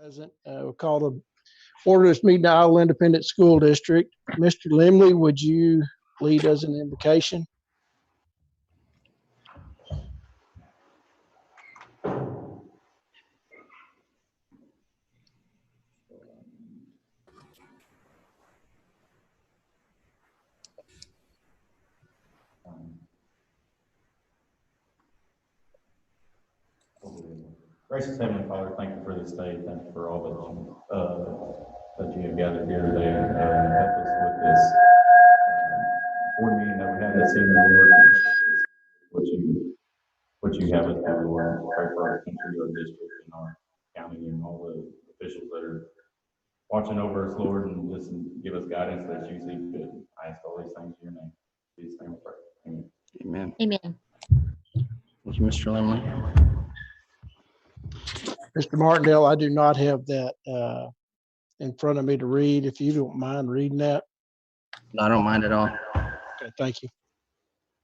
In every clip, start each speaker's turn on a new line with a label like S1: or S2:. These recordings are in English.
S1: Present. We'll call the order this meeting to Iola Independent School District. Mr. Limley, would you lead us an invocation?
S2: Gracious Heavenly Father, thank you for this day. Thank you for all that you have gathered here today and help us with this board meeting that we had this evening, Lord. What you have us do, Lord. Pray for our country, our district, and our county, and all the officials that are watching over us, Lord, and just give us guidance that you see fit. I ask all these things in your name. In Jesus' name we pray. Amen.
S3: Amen.
S4: Amen.
S3: Thank you, Mr. Limley.
S1: Mr. Martindale, I do not have that in front of me to read. If you don't mind reading that.
S3: I don't mind at all.
S1: Okay, thank you.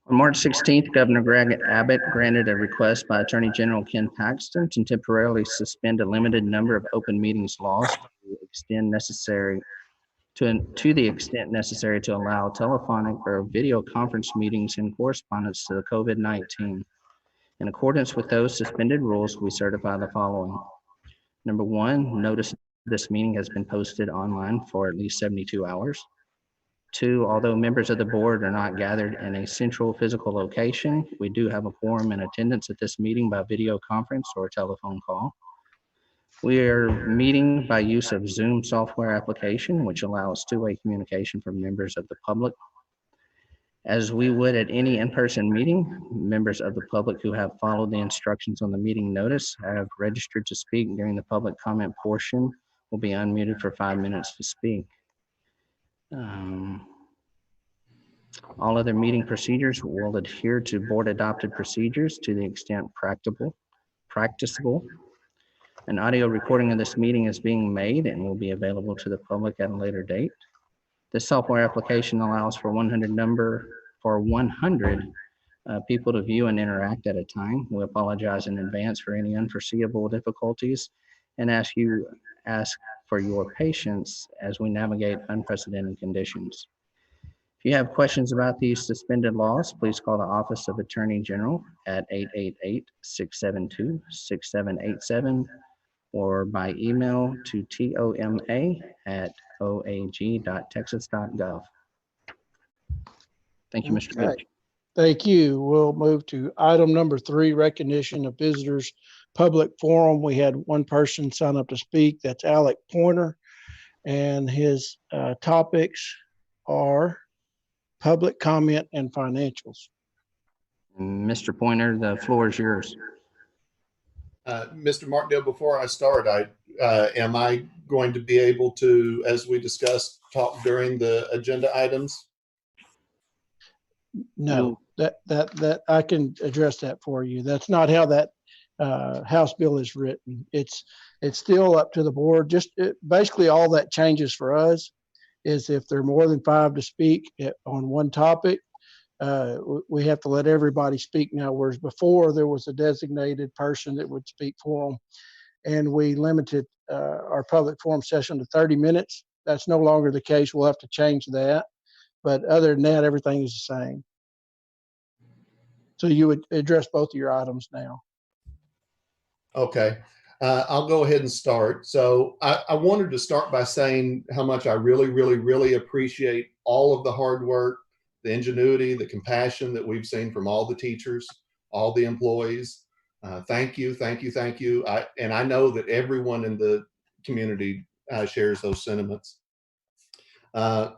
S3: On March 16th, Governor Greg Abbott granted a request by Attorney General Ken Paxton to temporarily suspend a limited number of open meetings laws to the extent necessary to allow telephonic or video conference meetings in correspondence to the COVID-19. In accordance with those suspended rules, we certify the following. Number one, notice this meeting has been posted online for at least 72 hours. Two, although members of the board are not gathered in a central physical location, we do have a quorum in attendance at this meeting by video conference or telephone call. We are meeting by use of Zoom software application, which allows two-way communication from members of the public. As we would at any in-person meeting, members of the public who have followed the instructions on the meeting notice have registered to speak during the public comment portion will be unmuted for 5 minutes to speak. All other meeting procedures will adhere to board adopted procedures to the extent practicable. An audio recording of this meeting is being made and will be available to the public at a later date. This software application allows for 100 people to view and interact at a time. We apologize in advance for any unforeseeable difficulties and ask for your patience as we navigate unprecedented conditions. If you have questions about these suspended laws, please call the Office of Attorney General at 888-672-6787 or by email to toma@oag.texas.gov. Thank you, Mr. Gooch.
S1: Thank you. We'll move to item number 3, recognition of visitors public forum. We had one person sign up to speak. That's Alec Pointer, and his topics are public comment and financials.
S3: Mr. Pointer, the floor is yours.
S5: Mr. Martindale, before I start, am I going to be able to, as we discussed, talk during the agenda items?
S1: No, that I can address that for you. That's not how that House bill is written. It's still up to the board. Basically all that changes for us is if there are more than 5 to speak on one topic, we have to let everybody speak now, whereas before there was a designated person that would speak for them, and we limited our public forum session to 30 minutes. That's no longer the case. We'll have to change that. But other than that, everything is the same. So you would address both of your items now.
S5: Okay. I'll go ahead and start. So I wanted to start by saying how much I really, really, really appreciate all of the hard work, the ingenuity, the compassion that we've seen from all the teachers, all the employees. Thank you, thank you, thank you. And I know that everyone in the community shares those sentiments. I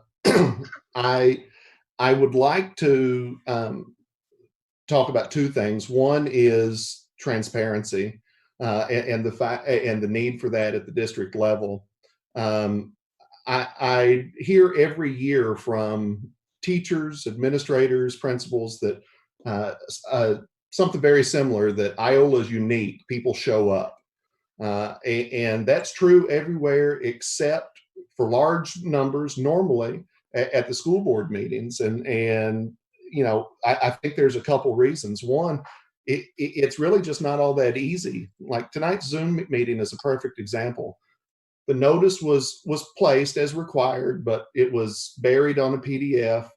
S5: would like to talk about 2 things. One is transparency and the need for that at the district level. I hear every year from teachers, administrators, principals that something very similar, that Iola is unique. People show up. And that's true everywhere except for large numbers normally at the school board meetings. And you know, I think there's a couple reasons. One, it's really just not all that easy. Like tonight's Zoom meeting is a perfect example. The notice was placed as required, but it was buried on a PDF,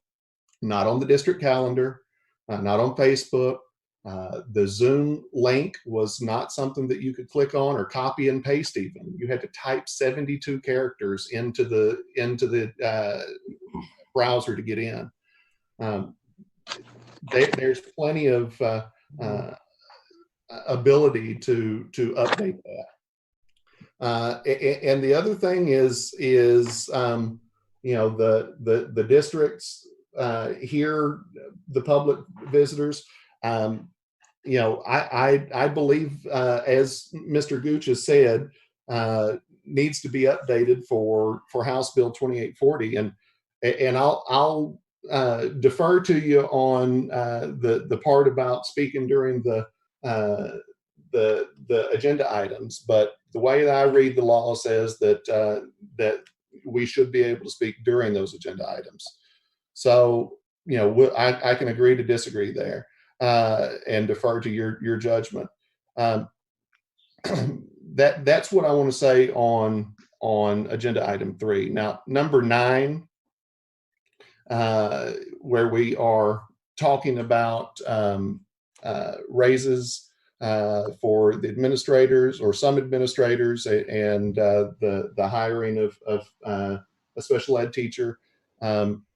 S5: not on the district calendar, not on Facebook. The Zoom link was not something that you could click on or copy and paste even. You had to type 72 characters into the browser to get in. There's plenty of ability to update that. And the other thing is you know, the districts here, the public visitors, you know, I believe, as Mr. Gooch has said, needs to be updated for House Bill 2840, and I'll defer to you on the part about speaking during the agenda items, but the way that I read the law says that that we should be able to speak during those agenda items. So, you know, I can agree to disagree there and defer to your judgment. That's what I want to say on agenda item 3. Now, number 9, where we are talking about raises for the administrators or some administrators and the hiring of a special ed teacher.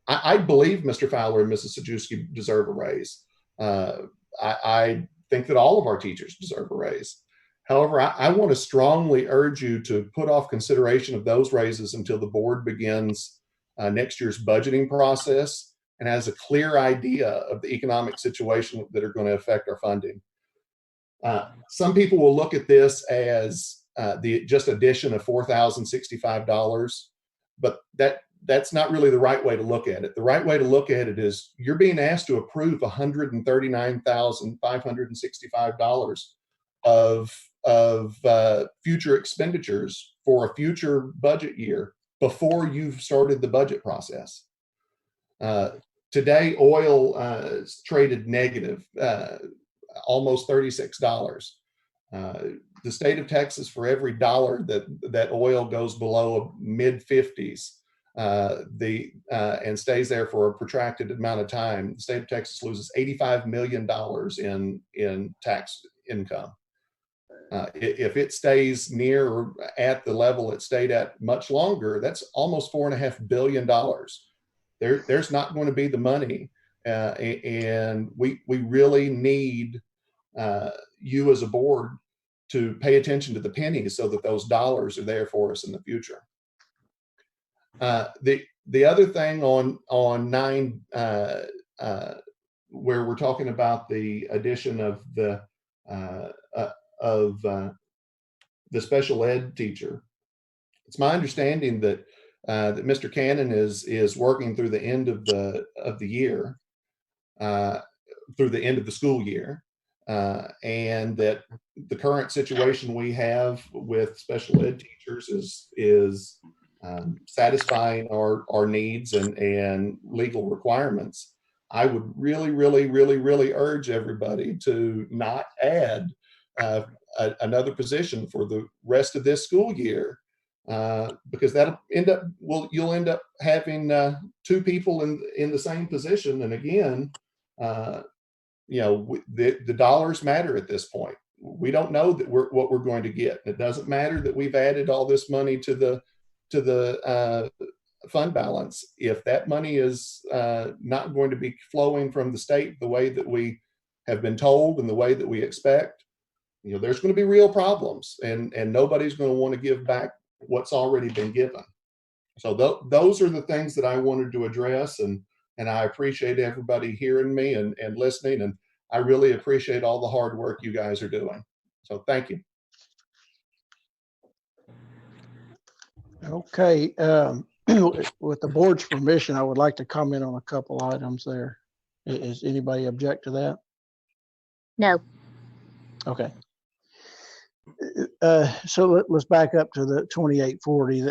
S5: I believe Mr. Fowler and Mrs. Sajewski deserve a raise. I think that all of our teachers deserve a raise. However, I want to strongly urge you to put off consideration of those raises until the board begins next year's budgeting process and has a clear idea of the economic situation that are going to affect our funding. Some people will look at this as the just addition of $4,065, but that's not really the right way to look at it. The right way to look at it is you're being asked to approve $139,565 of future expenditures for a future budget year before you've started the budget process. Today, oil is traded negative, almost $36. The state of Texas, for every dollar that oil goes below mid 50s and stays there for a protracted amount of time, the state of Texas loses $85 million in tax income. If it stays near or at the level it stayed at much longer, that's almost $4.5 billion. There's not going to be the money, and we really need you as a board to pay attention to the pennies so that those dollars are there for us in the future. The other thing on 9, where we're talking about the addition of the special ed teacher, it's my understanding that that Mr. Cannon is working through the end of the year, through the end of the school year, and that the current situation we have with special ed teachers is satisfying our needs and legal requirements. I would really urge everybody to not add another position for the rest of this school year, because that'll you'll end up having 2 people in the same position. And again, you know, the dollars matter at this point. We don't know that what we're going to get. It doesn't matter that we've added all this money to the fund balance if that money is not going to be flowing from the state the way that we have been told and the way that we expect. You know, there's going to be real problems, and nobody's going to want to give back what's already been given. So those are the things that I wanted to address, and I appreciate everybody hearing me and listening, and I really appreciate all the hard work you guys are doing. So thank you.
S1: Okay, with the board's permission, I would like to comment on a couple items there. Is anybody object to that?
S4: No.
S1: Okay. So let's back up to the 2840.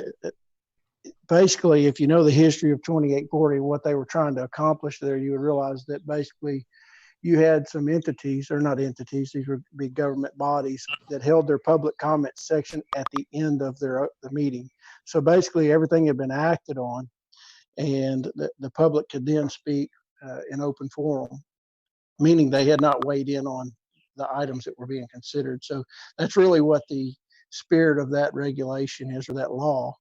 S1: Basically, if you know the history of 2840, what they were trying to accomplish there, you would realize that basically you had some entities, or not entities, these would be government bodies that held their public comment section at the end of the meeting. So basically everything had been acted on, and the public could then speak in open forum, meaning they had not weighed in on the items that were being considered. So that's really what the spirit of that regulation is, or that law.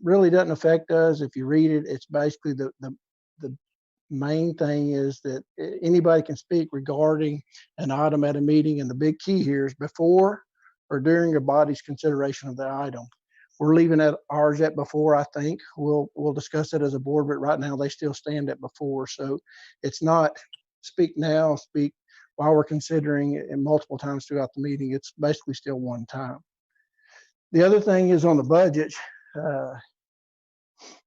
S1: Really doesn't affect us. If you read it, it's basically the main thing is that anybody can speak regarding an item at a meeting, and the big key here is before or during a body's consideration of the item. We're leaving ours at before, I think. We'll discuss it as a board, but right now they still stand at before. So it's not speak now, speak while we're considering it, and multiple times throughout the meeting. It's basically still one time. The other thing is on the budget,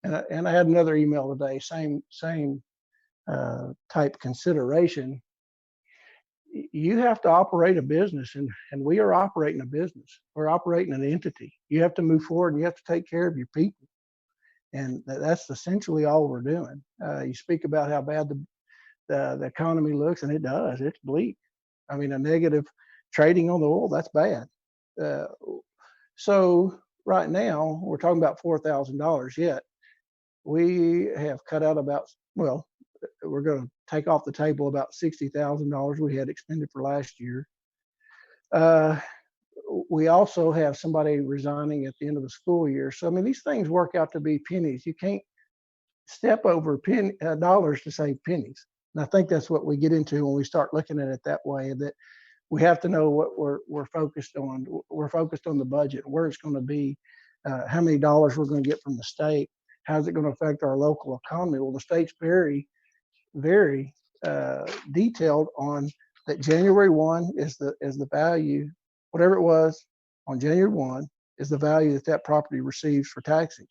S1: and I had another email today, same type consideration. You have to operate a business, and we are operating a business. We're operating an entity. You have to move forward, and you have to take care of your people, and that's essentially all we're doing. You speak about how bad the economy looks, and it does. It's bleak. I mean, a negative trading on the oil, that's bad. So right now we're talking about $4,000 yet. We have cut out about, well, we're going to take off the table about $60,000 we had expended for last year. We also have somebody resigning at the end of the school year. So, I mean, these things work out to be pennies. You can't step over dollars to save pennies. And I think that's what we get into when we start looking at it that way, that we have to know what we're focused on. We're focused on the budget, where it's going to be, how many dollars we're going to get from the state, how's it going to affect our local economy. Well, the state's very detailed on that. January 1 is the value, whatever it was on January 1 is the value that property receives for taxing.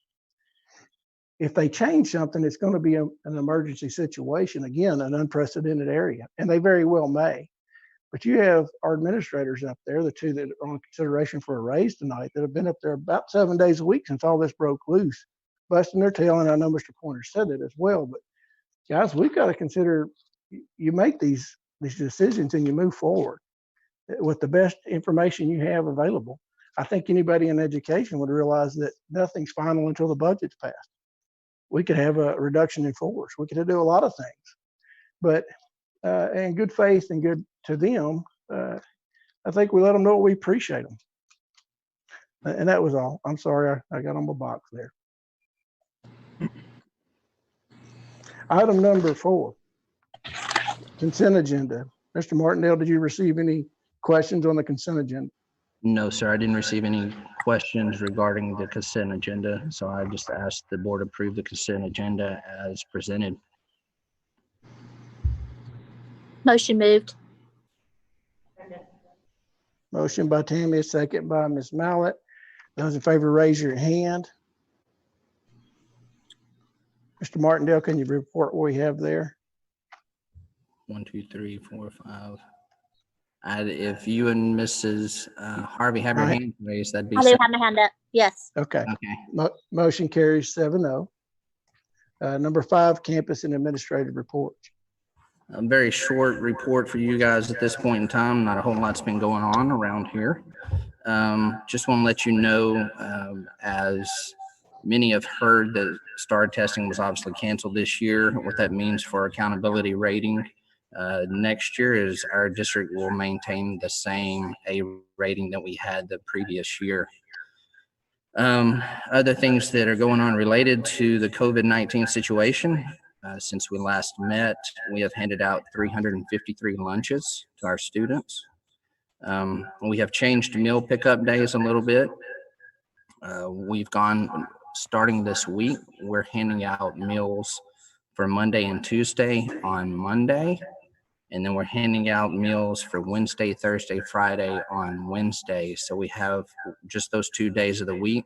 S1: If they change something, it's going to be an emergency situation, again, an unprecedented area, and they very well may. But you have our administrators up there, the two that are on consideration for a raise tonight, that have been up there about 7 days a week since all this broke loose, busting their tail. And I know Mr. Pointer said that as well. But guys, we've got to consider, you make these decisions and you move forward with the best information you have available. I think anybody in education would realize that nothing's final until the budget's passed. We could have a reduction in force. We could do a lot of things, but in good faith and good to them, I think we let them know we appreciate them. And that was all. I'm sorry I got on my box there. Item number 4, consent agenda. Mr. Martindale, did you receive any questions on the consent agenda?
S3: No, sir, I didn't receive any questions regarding the consent agenda, so I just asked the board to approve the consent agenda as presented.
S4: Motion moved.
S1: Motion by Tammy, a second by Ms. Mallett. Those in favor, raise your hand. Mr. Martindale, can you report what we have there?
S3: 1, 2, 3, 4, 5. If you and Mrs. Harvey have your hand raised, that'd be.
S4: I do have my hand up. Yes.
S1: Okay.
S3: Okay.
S1: Motion carries 7-0. Number 5, campus and administrative reports.
S3: A very short report for you guys at this point in time. Not a whole lot's been going on around here. Just want to let you know, as many have heard, that STAR testing was obviously canceled this year. What that means for accountability rating next year is our district will maintain the same A rating that we had the previous year. Other things that are going on related to the COVID-19 situation. Since we last met, we have handed out 353 lunches to our students. We have changed meal pickup days a little bit. We've gone, starting this week, we're handing out meals for Monday and Tuesday on Monday. And then we're handing out meals for Wednesday, Thursday, Friday on Wednesday. So we have just those 2 days of the week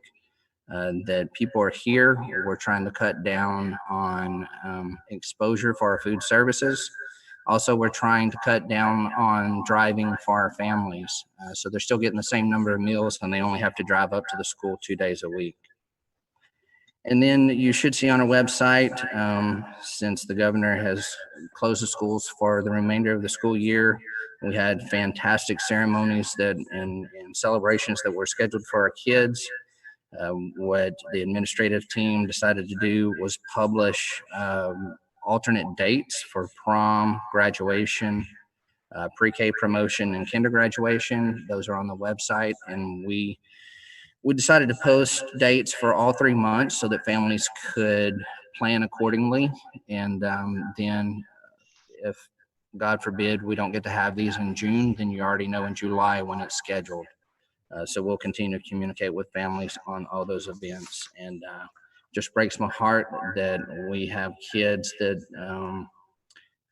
S3: that people are here. We're trying to cut down on exposure for our food services. Also, we're trying to cut down on driving for our families. So they're still getting the same number of meals, and they only have to drive up to the school 2 days a week. And then you should see on our website, since the governor has closed the schools for the remainder of the school year, we had fantastic ceremonies and celebrations that were scheduled for our kids. What the administrative team decided to do was publish alternate dates for prom, graduation, pre-K promotion, and kinder graduation. Those are on the website, and we decided to post dates for all 3 months so that families could plan accordingly. And then if, God forbid, we don't get to have these in June, then you already know in July when it's scheduled. So we'll continue to communicate with families on all those events. And just breaks my heart that we have kids that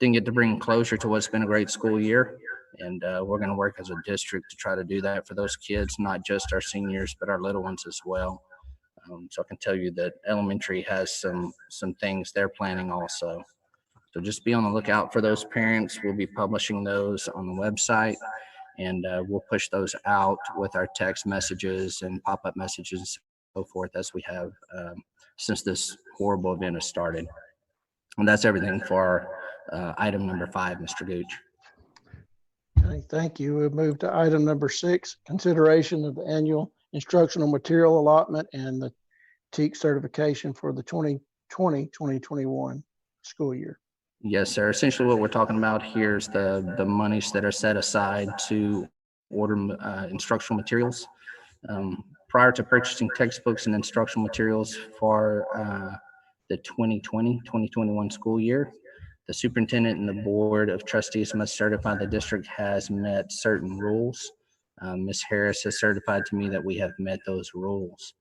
S3: didn't get to bring closure to what's been a great school year. And we're going to work as a district to try to do that for those kids, not just our seniors, but our little ones as well. So I can tell you that elementary has some things they're planning also. So just be on the lookout for those parents. We'll be publishing those on the website, and we'll push those out with our text messages and pop-up messages and so forth as we have since this horrible event has started. And that's everything for item number 5, Mr. Gooch.
S1: Okay, thank you. We'll move to item number 6, consideration of the annual instructional material allotment and the TEAC certification for the 2020-2021 school year.
S3: Yes, sir. Essentially what we're talking about here is the monies that are set aside to order instructional materials. Prior to purchasing textbooks and instructional materials for the 2020-2021 school year, the superintendent and the board of trustees must certify the district has met certain rules. Ms. Harris has certified to me that we have met those rules.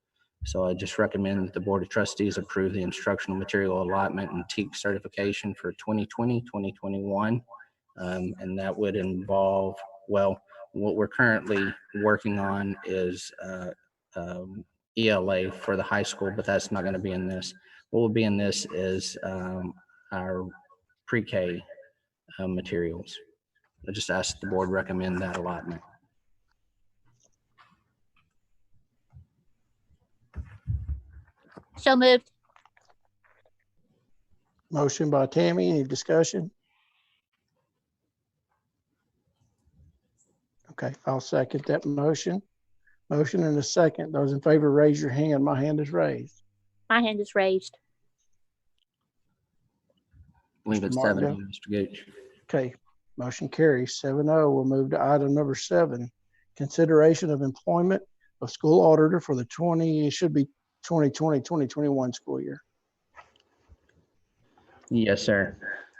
S3: So I just recommend that the board of trustees approve the instructional material allotment and TEAC certification for 2020-2021. And that would involve, well, what we're currently working on is ELA for the high school, but that's not going to be in this. What will be in this is our pre-K materials. I just asked the board recommend that allotment.
S4: So moved.
S1: Motion by Tammy, any discussion? Okay, I'll second that motion. Motion and a second. Those in favor, raise your hand. My hand is raised.
S4: My hand is raised.
S3: I believe
S1: Mr.
S3: it's
S1: Martindale?
S3: 7, Mr. Gooch.
S1: Okay, motion carries 7-0. We'll move to item number 7, consideration of employment of school auditor for the it should be 2020-2021 school year.
S3: Yes, sir.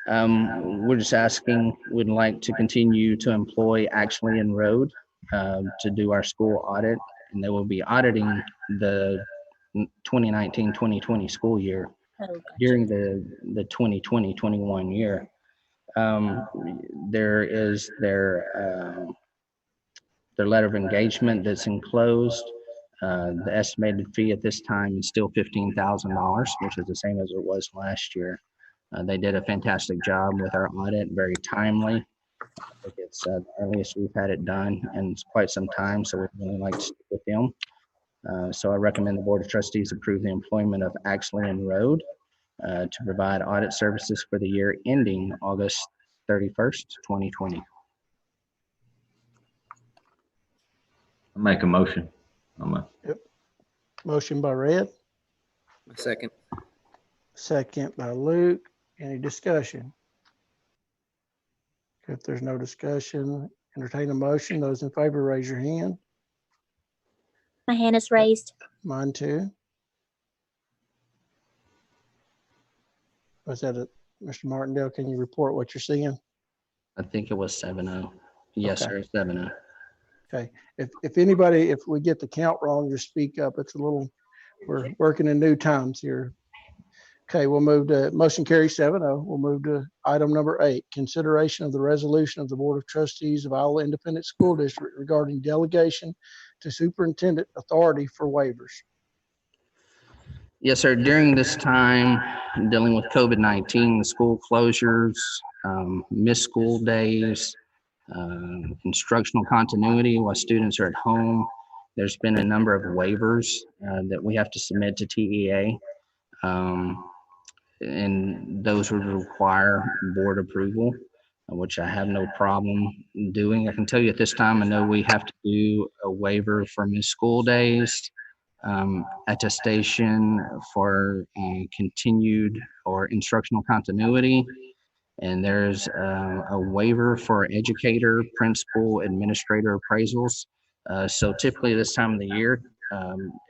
S3: We're just asking, we'd like to continue to employ Ashley and Road to do our school audit, and they will be auditing the 2019-2020 school year
S4: Oh, gotcha.
S3: during the 2020-21 year. There is their letter of engagement that's enclosed. The estimated fee at this time is still $15,000, which is the same as it was last year. They did a fantastic job with our audit, very timely. I think it's the earliest we've had it done in quite some time, so we'd really like to stick with them. So I recommend the Board of Trustees approve the employment of Axley and Road to provide audit services for the year ending August 31st, 2020.
S6: I'll make a motion.
S1: Motion by Red,
S7: Second.
S1: second by Luke. Any discussion? If there's no discussion, entertain a motion. Those in favor, raise your hand.
S4: My hand is raised.
S1: Mine too. Was that it? Mr. Martindale, can you report what you're seeing?
S3: I think it was 7-0. Yes,
S1: Okay.
S3: sir, 7-0.
S1: Okay, if anybody, if we get the count wrong, just speak up. It's a little, we're working in new times here. Okay, we'll move to, motion carries 7-0. We'll move to item number 8, consideration of the resolution of the Board of Trustees of Iola Independent School District regarding delegation to superintendent authority for waivers.
S3: Yes, sir. During this time, dealing with COVID-19, the school closures, missed school days, instructional continuity while students are at home, there's been a number of waivers that we have to submit to TEA. And those would require board approval, which I have no problem doing. I can tell you at this time, I know we have to do a waiver for missed school days, attestation for continued or instructional continuity. And there's a waiver for educator, principal, administrator appraisals. So typically this time of the year,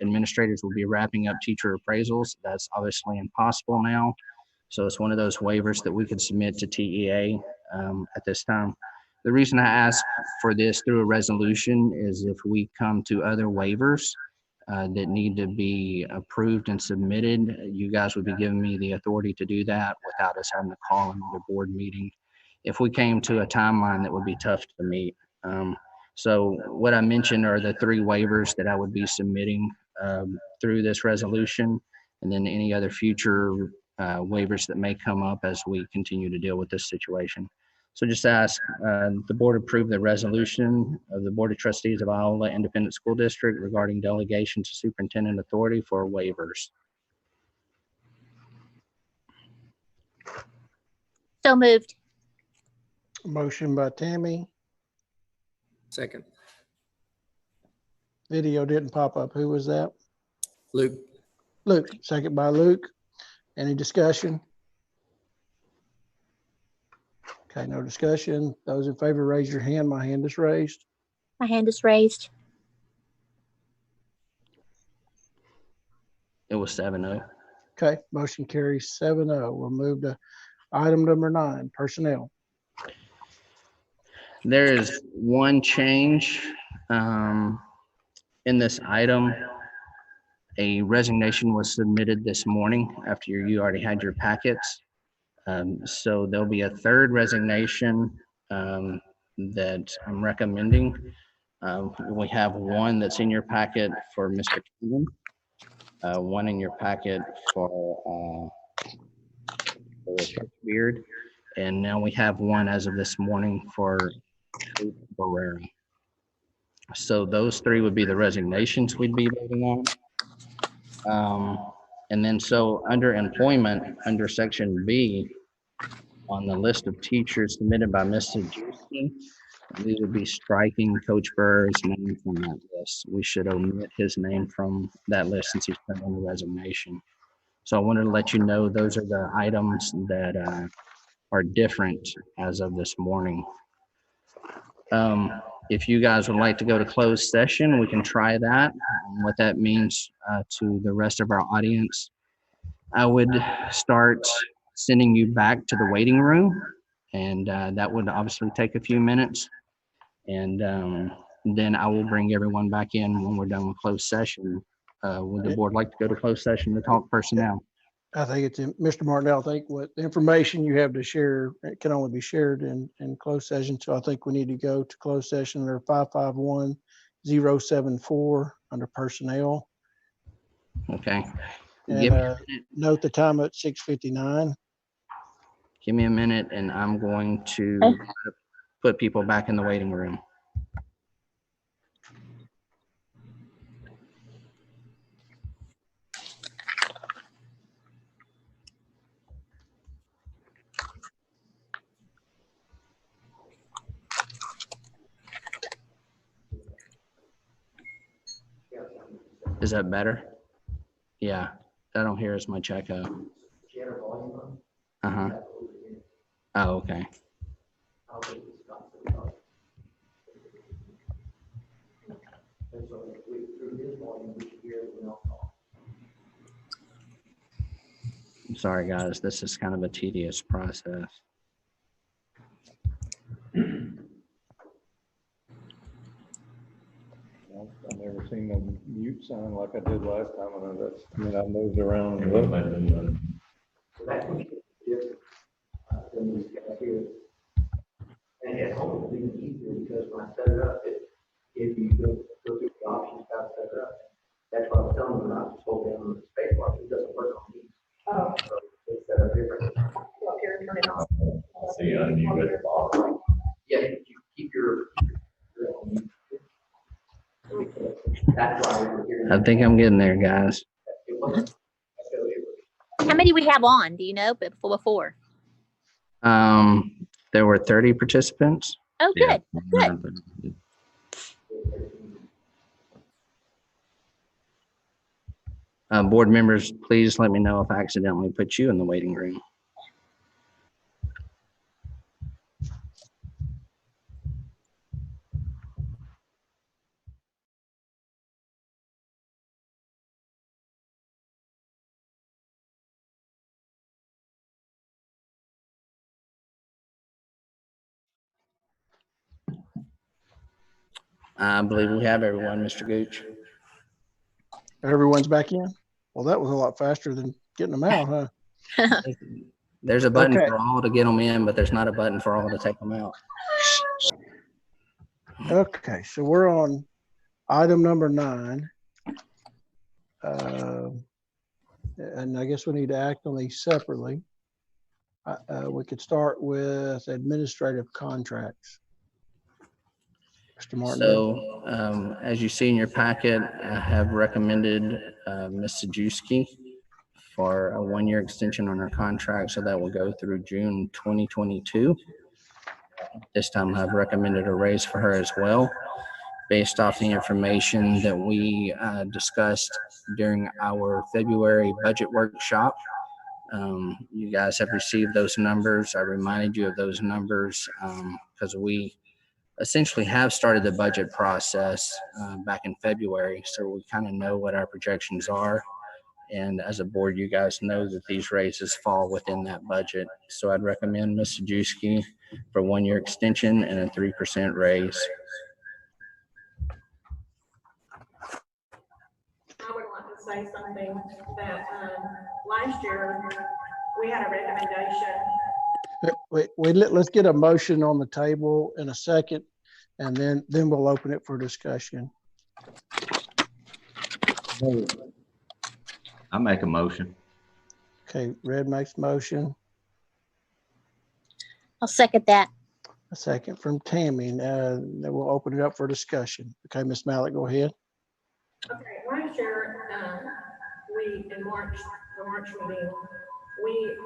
S3: administrators will be wrapping up teacher appraisals. That's obviously impossible now. So it's one of those waivers that we could submit to TEA at this time. The reason I ask for this through a resolution is if we come to other waivers that need to be approved and submitted, you guys would be giving me the authority to do that without us having to call another board meeting. If we came to a timeline that would be tough to meet. So what I mentioned are the 3 waivers that I would be submitting through this resolution, and then any other future waivers that may come up as we continue to deal with this situation. So just ask the board approve the resolution of the Board of Trustees of Iola Independent School District regarding delegation to superintendent authority for waivers.
S4: So moved.
S1: Motion by Tammy.
S7: Second.
S1: Video didn't pop up. Who was that?
S7: Luke.
S1: Luke. Second by Luke. Any discussion? Okay, no discussion. Those in favor, raise your hand. My hand is raised.
S4: My hand is raised.
S3: It was 7-0.
S1: Okay, motion carries 7-0. We'll move to item number 9, personnel.
S3: There is one change in this item. A resignation was submitted this morning after you already had your packets. So there'll be a 3rd resignation that I'm recommending. We have one that's in your packet for Mr. Keenan, one in your packet for Beard, and now we have one as of this morning for Barrera. So those 3 would be the resignations we'd be voting on. And then so under employment, under section B, on the list of teachers submitted by Mr. Juicy, we would be striking Coach Burr's name from that list. We should omit his name from that list since he's put on the resignation. So I wanted to let you know those are the items that are different as of this morning. If you guys would like to go to closed session, we can try that. And what that means to the rest of our audience, I would start sending you back to the waiting room, and that would obviously take a few minutes. And then I will bring everyone back in when we're done with closed session. Would the board like to go to closed session to talk personnel?
S1: I think it's Mr. Martindale. I think what information you have to share, it can only be shared in closed session. So I think we need to go to closed session under 551-074 under personnel.
S3: Okay.
S1: And note the time at 6:59.
S3: Give me a minute and I'm going to put people back in the waiting room. Is that better? Yeah, I don't hear as much echo. Uh-huh. Oh, okay. I'm sorry, guys. This is kind of a tedious process.
S8: I've never seen them mute sign like I did last time, and that's, I mean, I moved around and
S2: And
S8: looked.
S2: what might be,
S9: So that can be different than these guys here. And at home, it's even easier because when I set it up, if you go through the options, how to set it up. That's what I was telling them, not just hold down on the space bar, it doesn't work on these.
S10: Oh.
S9: So it's set up different.
S10: Go up here and turn it on.
S2: see, unmute it.
S9: Yeah, you keep your. That's why we're here.
S3: I think I'm getting there, guys.
S9: It wasn't. Let's go here.
S4: we have on? Do you know before?
S3: There were 30 participants.
S4: Oh,
S6: Yeah.
S4: good.
S3: Board members, please let me know if I accidentally put you in the waiting room. I believe we have everyone, Mr. Gooch.
S1: Everyone's back in? Well, that was a lot faster than getting them out, huh?
S3: There's a button
S1: Okay.
S3: for all to get them in, but there's not a button for all to take them out.
S1: Okay, so we're on item number 9. And I guess we need to act on these separately. We could start with administrative contracts. Mr. Martindale.
S3: So as you see in your packet, I have recommended Ms. Sajewski for a 1-year extension on her contract, so that will go through June 2022. This time I've recommended a raise for her as well, based off the information that we discussed during our February budget workshop. You guys have received those numbers. I reminded you of those numbers because we essentially have started the budget process back in February. So we kind of know what our projections are. And as a board, you guys know that these raises fall within that budget. So I'd recommend Ms. Sajewski for 1-year extension and a 3% raise.
S10: I would like to say something that last year we had a recommendation.
S1: Let's get a motion on the table in a second, and then we'll open it for discussion.
S6: I make a motion.
S1: Okay, Red makes motion.
S4: I'll second that.
S1: A second from Tammy. Then we'll open it up for discussion. Okay, Ms. Mallett, go ahead.
S10: Okay, last year, we, in March, the March meeting, we,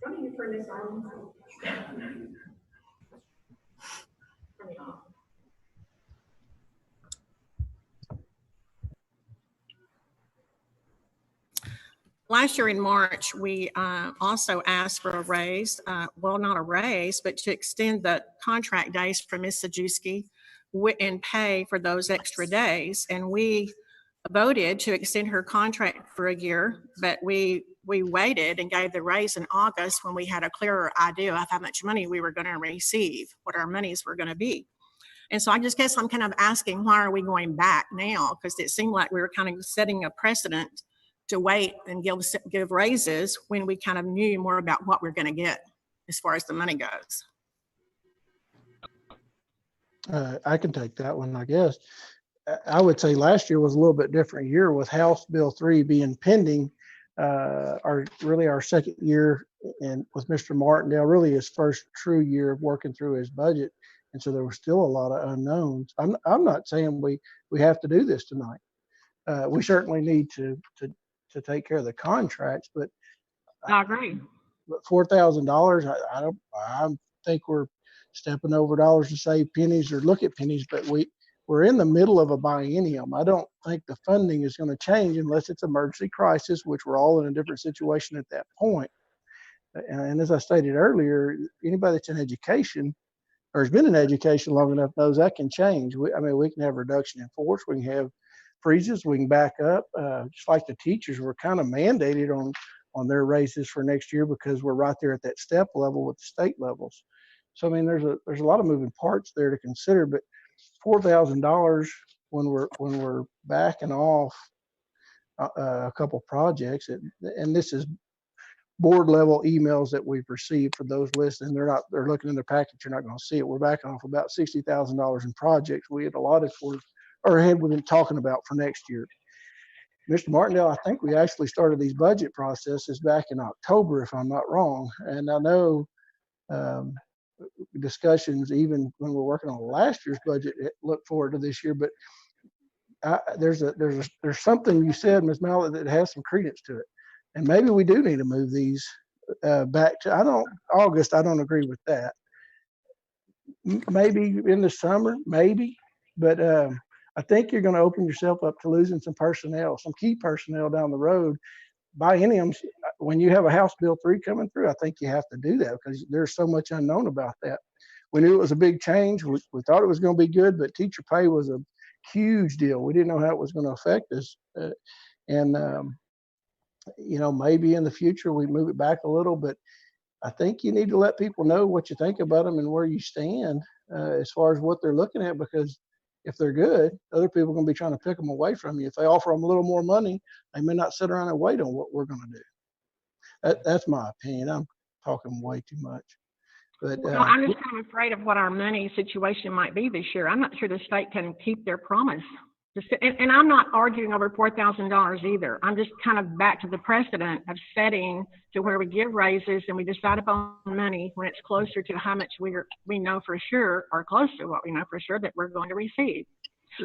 S10: don't you turn this on? Turn it off. Last year in March, we also asked for a raise, well, not a raise, but to extend the contract days for Ms. Sajewski and pay for those extra days. And we voted to extend her contract for a year, but we waited and gave the raise in August when we had a clearer idea of how much money we were going to receive, what our monies were going to be. And so I just guess I'm kind of asking, why are we going back now? Because it seemed like we were kind of setting a precedent to wait and give raises when we kind of knew more about what we're going to get as far as the money goes.
S1: I can take that one, I guess. I would say last year was a little bit different year with House Bill 3 being pending. Our second year, and with Mr. Martindale, really his first true year of working through his budget. And so there were still a lot of unknowns. I'm not saying we have to do this tonight. We certainly need to take care of the contracts, but
S10: I agree.
S1: But $4,000, I think we're stepping over dollars to save pennies or look at pennies, but we're in the middle of a biennium. I don't think the funding is going to change unless it's emergency crisis, which we're all in a different situation at that point. And as I stated earlier, anybody that's in education or has been in education long enough knows that can change. We can have reduction in force. We can have freezes. We can back up. Just like the teachers, we're kind of mandated on their raises for next year because we're right there at that step level with the state levels. So, there's a lot of moving parts there to consider, but $4,000 when we're backing off a couple projects, and this is board level emails that we've received for those lists, and they're looking in their package. You're not going to see it. We're backing off about $60,000 in projects we had allotted for or had been talking about for next year. Mr. Martindale, I think we actually started these budget processes back in October, if I'm not wrong. And I know discussions, even when we're working on last year's budget, look forward to this year. But there's something you said, Ms. Mallett, that has some credence to it. And maybe we do need to move these back to, August, I don't agree with that. Maybe in the summer, maybe, but I think you're going to open yourself up to losing some personnel, some key personnel down the road. Bienniums, when you have a House Bill 3 coming through, I think you have to do that because there's so much unknown about that. We knew it was a big change. We thought it was going to be good, but teacher pay was a huge deal. We didn't know how it was going to affect us. Maybe in the future we move it back a little, but I think you need to let people know what you think about them and where you stand as far as what they're looking at, because if they're good, other people are going to be trying to pick them away from you. If they offer them a little more money, they may not sit around and wait on what we're going to do. That's my opinion. I'm talking way too much. But
S10: Well, I'm just kind of afraid of what our money situation might be this year. I'm not sure the state can keep their promise. And I'm not arguing over $4,000 either. I'm just kind of back to the precedent of setting to where we give raises and we decide upon money when it's closer to how much we know for sure, or close to what we know for sure that we're going to receive.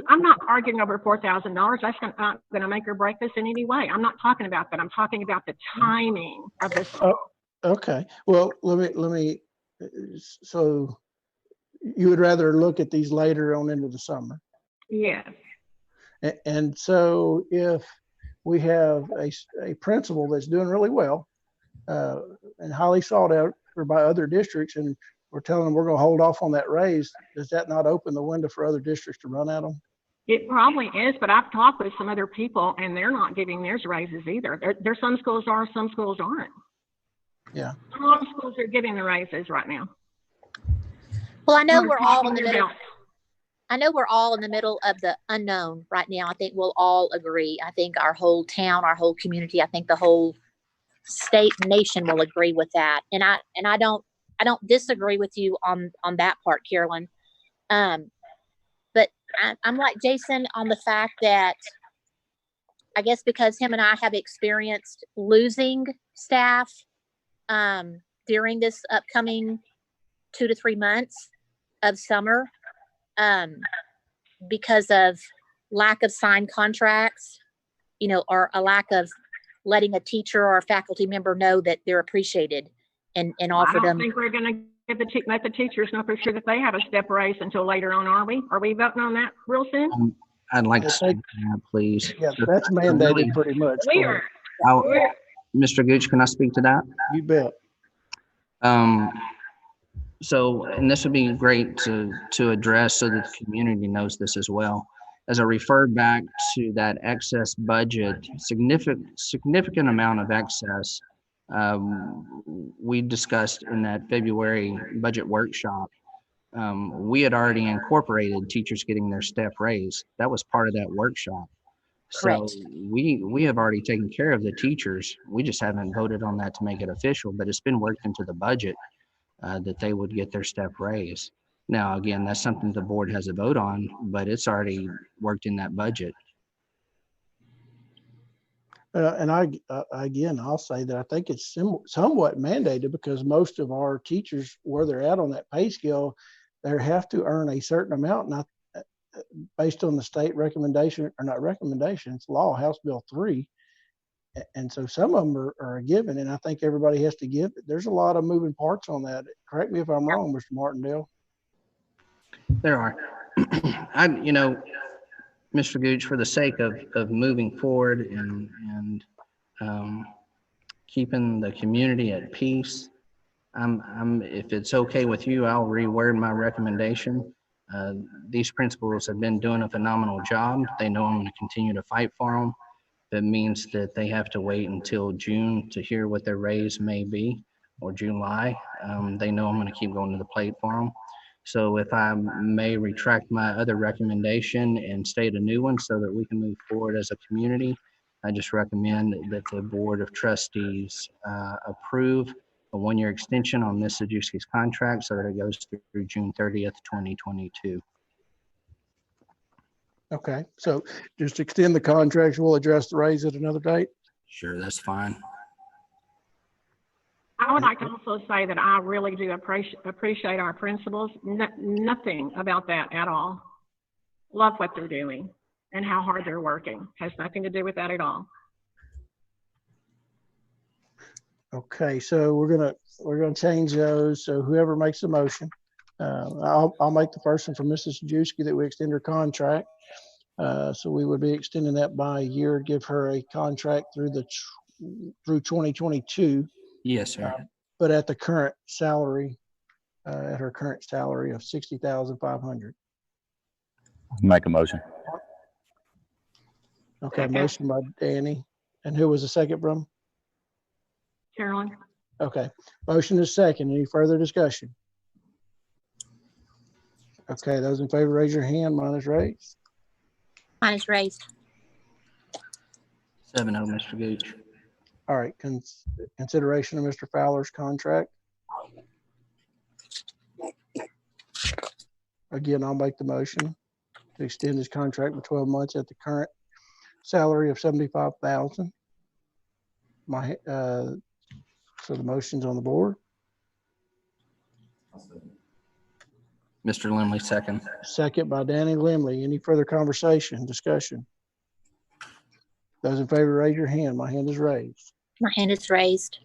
S10: I'm not arguing over $4,000. That's not going to make or break this in any way. I'm not talking about that. I'm talking about the timing of this.
S1: Okay. Well, let me. So you would rather look at these later on into the summer?
S10: Yes.
S1: And so if we have a principal that's doing really well and highly sought out by other districts, and we're telling them we're going to hold off on that raise, does that not open the window for other districts to run at them?
S10: It probably is, but I've talked with some other people and they're not giving theirs raises either. There's some schools are, some schools aren't.
S1: Yeah.
S10: A lot of schools are giving the raises right now.
S4: Well, I know we're all in the middle. I know we're all in the middle of the unknown right now. I think we'll all agree. I think our whole town, our whole community, I think the whole state, nation will agree with that. And I don't disagree with you on that part, Carolyn. But I'm like Jason on the fact that I guess because him and I have experienced losing staff during this upcoming 2 to 3 months of summer. Because of lack of signed contracts, or a lack of letting a teacher or a faculty member know that they're appreciated and offer them.
S10: I don't think we're going to let the teachers know for sure that they have a step raise until later on, are we? Are we voting on that real soon?
S3: I'd like to speak to that, please.
S1: Yeah, that's mandated pretty much.
S10: We are.
S3: Mr. Gooch, can I speak to that?
S1: You bet.
S3: So, and this would be great to address so that the community knows this as well. As I refer back to that excess budget, significant amount of excess, we discussed in that February budget workshop. We had already incorporated teachers getting their step raise. That was part of that workshop.
S4: Correct.
S3: So we have already taken care of the teachers. We just haven't voted on that to make it official, but it's been worked into the budget. That they would get their step raise. Now, again, that's something the board has a vote on, but it's already worked in that budget.
S1: And I'll say that I think it's somewhat mandated because most of our teachers, where they're at on that pay scale, they have to earn a certain amount, not based on the state recommendation, or not recommendation, it's law, House Bill 3. And so some of them are a given, and I think everybody has to give. There's a lot of moving parts on that. Correct me if I'm wrong, Mr. Martindale.
S3: There are. Mr. Gooch, for the sake of moving forward and keeping the community at peace, if it's okay with you, I'll reword my recommendation. These principals have been doing a phenomenal job. They know I'm going to continue to fight for them. That means that they have to wait until June to hear what their raise may be, or July. They know I'm going to keep going to the plate for them. So if I may retract my other recommendation and state a new one so that we can move forward as a community, I just recommend that the Board of Trustees approve a 1-year extension on Ms. Sajewski's contract so that it goes through June 30th, 2022.
S1: Okay, so just extend the contracts. We'll address the raise at another date.
S3: Sure, that's fine.
S10: I would like to also say that I really do appreciate our principals. Nothing about that at all. Love what they're doing. and how hard they're working. Has nothing to do with that at all.
S1: Okay, so we're gonna change those. So whoever makes the motion, I'll make the first one for Mrs. Juski that we extend her contract. So we would be extending that by a year, give her a contract through through 2022,
S3: Yes, sir.
S1: but at the current salary, at her current salary of 60,500.
S6: Make a motion.
S1: Okay,
S10: Second.
S1: motion by Danny. And who was the second from?
S10: Carolyn?
S1: Okay, motion is second. Any further discussion? Okay, those in favor, raise your hand. Mine is raised.
S4: Mine is raised.
S3: 7-0, Mr. Gooch.
S1: All right, consideration of Mr. Fowler's contract. Again, I'll make the motion to extend his contract for 12 months at the current salary of 75,000. So the motion's on the board.
S3: Mr. Limley, second.
S1: Second by Danny Limley. Any further conversation, discussion? Those in favor, raise your hand. My hand is raised.
S4: My hand is raised.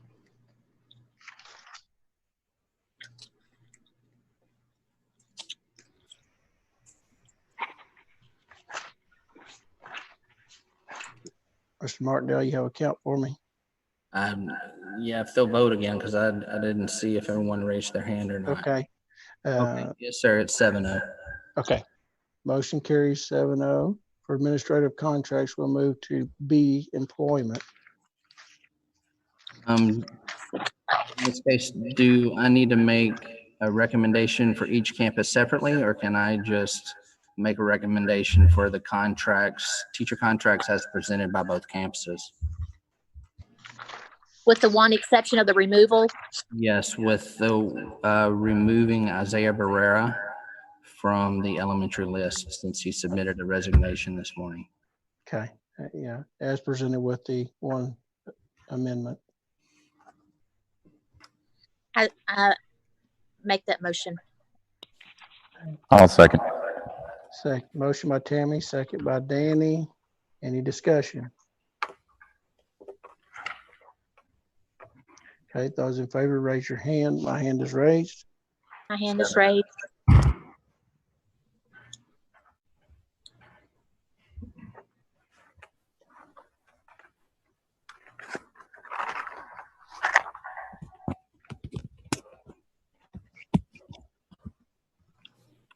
S1: Mr. Martindale, you have a count for me?
S3: Yeah, if they'll vote again, because I didn't see if everyone raised their hand or not.
S1: Okay.
S3: Okay. Yes, sir, it's 7-0.
S1: Okay. Motion carries 7-0. For administrative contracts, we'll move to B, employment.
S3: In this case, do I need to make a recommendation for each campus separately, or can I just make a recommendation for the contracts, teacher contracts as presented by both campuses?
S4: With the one exception of the removal.
S3: Yes, with the removing Isaiah Barrera from the elementary list since he submitted a resignation this morning.
S1: Okay. Yeah, as presented with the one amendment.
S4: I make that motion.
S6: I'll second.
S1: Motion by Tammy, second by Danny. Any discussion? Okay, those in favor, raise your hand. My hand is raised.
S4: My hand is raised.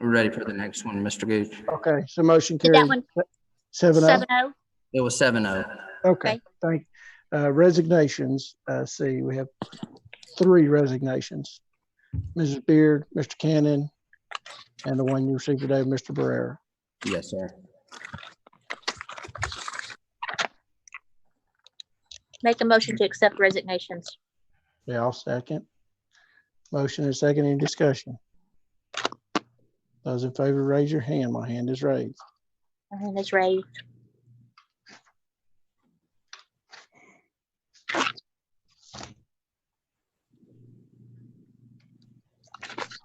S3: We're ready for the next one, Mr. Gooch.
S1: Okay, so motion
S4: Did that
S1: carries
S4: one
S1: 7-0.
S4: 7-0?
S3: It was 7-0.
S1: Okay, thank resignations. See, we have 3 resignations. Mrs. Beard, Mr. Cannon, and the one you received today, Mr. Barrera.
S3: Yes, sir.
S4: Make a motion to accept resignations.
S1: Yeah, I'll second. Motion is second. Any discussion? Those in favor, raise your hand. My hand is raised.
S4: My hand is raised.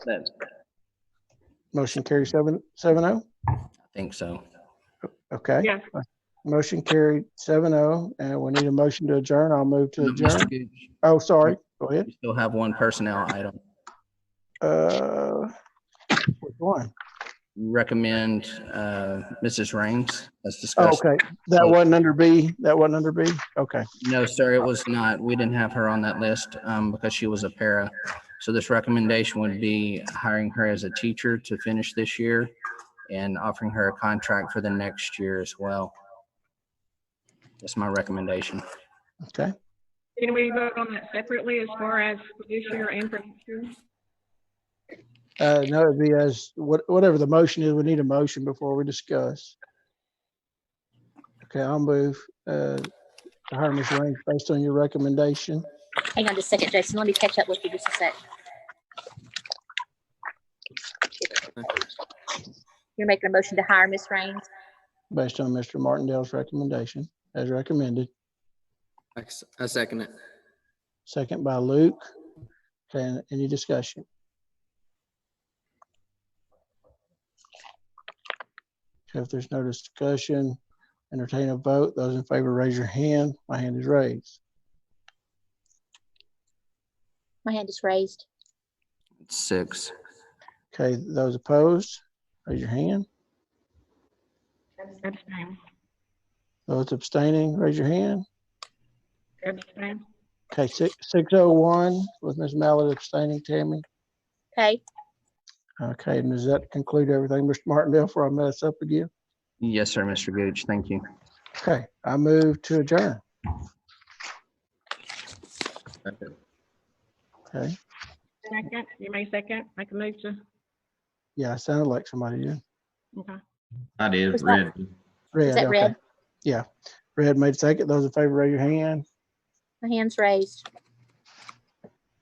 S3: That,
S1: Motion carries 7-0.
S3: I think so.
S1: Okay.
S10: Yeah.
S1: Motion carried 7-0, and we need a motion to adjourn. I'll move to adjourn.
S3: Mr. Gooch,
S1: Oh, sorry. Go ahead.
S3: we still have one personnel item.
S1: Which one?
S3: Recommend Mrs. Raines as
S1: Oh,
S3: discussed.
S1: okay. That wasn't under B. That wasn't under B. Okay.
S3: No, sir, it was not. We didn't have her on that list because she was a para. So this recommendation would be hiring her as a teacher to finish this year and offering her a contract for the next year as well. That's my recommendation.
S1: Okay.
S10: Can we vote on that separately as far as for this year and for next year?
S1: No, it'd be as whatever the motion is. We need a motion before we discuss. Okay, I'll move to hire Ms. Raines based on your recommendation.
S4: Hang on just a second, Jason. Let me catch up with you just a sec. You're making a motion to hire Miss Raines.
S1: Based on Mr. Martindale's recommendation, as recommended.
S7: I second it.
S1: Second by Luke. Okay, any discussion? If there's no discussion, entertain a vote. Those in favor, raise your hand. My hand is raised.
S4: My hand is raised.
S3: 6.
S1: Okay, those opposed, raise your hand.
S10: Abstain.
S1: Those abstaining, raise your hand.
S10: Abstain.
S1: Okay, 601 with Ms. Mallett abstaining. Tammy.
S4: Okay.
S1: Okay, and does that conclude everything, Mr. Martindale, before I mess up again?
S3: Yes, sir, Mr. Gooch. Thank you.
S1: Okay, I move to adjourn. Okay,
S10: Second, you may second, make a move to,
S1: yeah, I sounded like somebody did.
S10: okay.
S6: I did,
S4: Was that-
S6: Red.
S1: Red,
S4: that
S1: okay.
S4: Red?
S1: Yeah, Red made second. Those in favor, raise your hand.
S4: My hand's raised.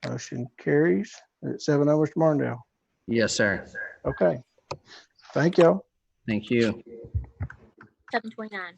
S1: Motion carries. At 7-0, Mr. Martindale.
S3: Yes, sir.
S1: Okay, thank y'all.
S3: Thank you.
S4: 7:29.